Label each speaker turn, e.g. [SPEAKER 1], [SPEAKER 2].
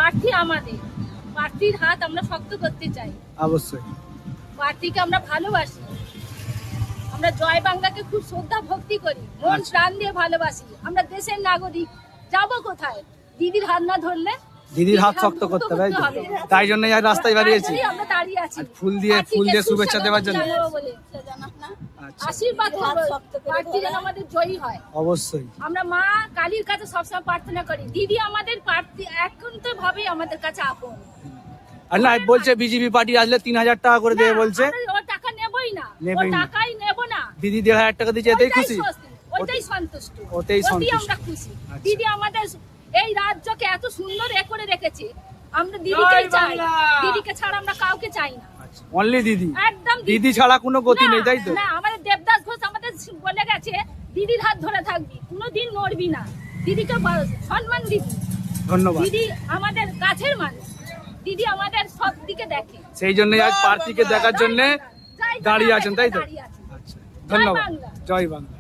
[SPEAKER 1] প্রার্থী আমাদের, প্রার্থীর হাত আমরা শক্ত করতে চাই।
[SPEAKER 2] অবশ্যই
[SPEAKER 1] প্রার্থীকে আমরা ভালোবাসি, আমরা জয় বাংলাকে খুব শ্রদ্ধা ভক্তি করি, মন প্রাণ দিয়ে ভালোবাসি। আমরা দেশের নাগরিক, যাব কোথায়? দিদির হাত না ধরলে
[SPEAKER 2] দিদির হাত শক্ত করতে হবে, তাই জন্যই আজ রাস্তায় বেরিয়েছি।
[SPEAKER 1] আমরা দাঁড়িয়ে আছি
[SPEAKER 2] ফুল দিয়ে শুভেচ্ছা দেওয়ার জন্য। আচ্ছা,
[SPEAKER 1] আশীর্বাদ প্রার্থী যেন আমাদের জয়ী হয়।
[SPEAKER 2] অবশ্যই
[SPEAKER 1] আমরা মা কালীর কাছে সবসময় প্রার্থনা করি, দিদি আমাদের প্রার্থী একান্ত ভাবে আমাদের কাছে আপন।
[SPEAKER 2] আর না বলছে বিজেপি পার্টি আসলে 3000 টাকা করে দেবে বলছে।
[SPEAKER 1] ও টাকা নেবই না, ও
[SPEAKER 2] নেবেই না।
[SPEAKER 1] টাকাই নেব না।
[SPEAKER 2] দিদি 1500 টাকা দিয়েছে, এতেই খুশি,
[SPEAKER 1] ওটাই সন্তুষ্ট,
[SPEAKER 2] ওতেই সন্তুষ্ট।
[SPEAKER 1] আমরা খুশি।
[SPEAKER 2] আচ্ছা।
[SPEAKER 1] দিদি আমাদের এই রাজ্যকে এত সুন্দর করে রেখেছে, আমরা দিদিকেই চাই, দিদিকে ছাড়া আমরা কাউকে চাই না।
[SPEAKER 2] অনলি দিদি,
[SPEAKER 1] একদম
[SPEAKER 2] দিদি ছাড়া কোনো গতি নেই, তাই তো?
[SPEAKER 1] না, আমাদের দেবদাস ঘোষ আমাদের বলে গেছে দিদির হাত ধরে থাকবি, কোনোদিন নড়বি না, দিদিকে সম্মান দিবি।
[SPEAKER 2] ধন্যবাদ।
[SPEAKER 1] দিদি আমাদের কাছের মানুষ, দিদি আমাদের সব দিকে দেখে,
[SPEAKER 2] সেই জন্যই আজ প্রার্থীকে দেখার জন্য দাঁড়িয়ে আছেন, তাই তো?
[SPEAKER 1] দাঁড়িয়ে আছি।
[SPEAKER 2] আচ্ছা, ধন্যবাদ।
[SPEAKER 1] বাংলা।
[SPEAKER 2] জয় বাংলা।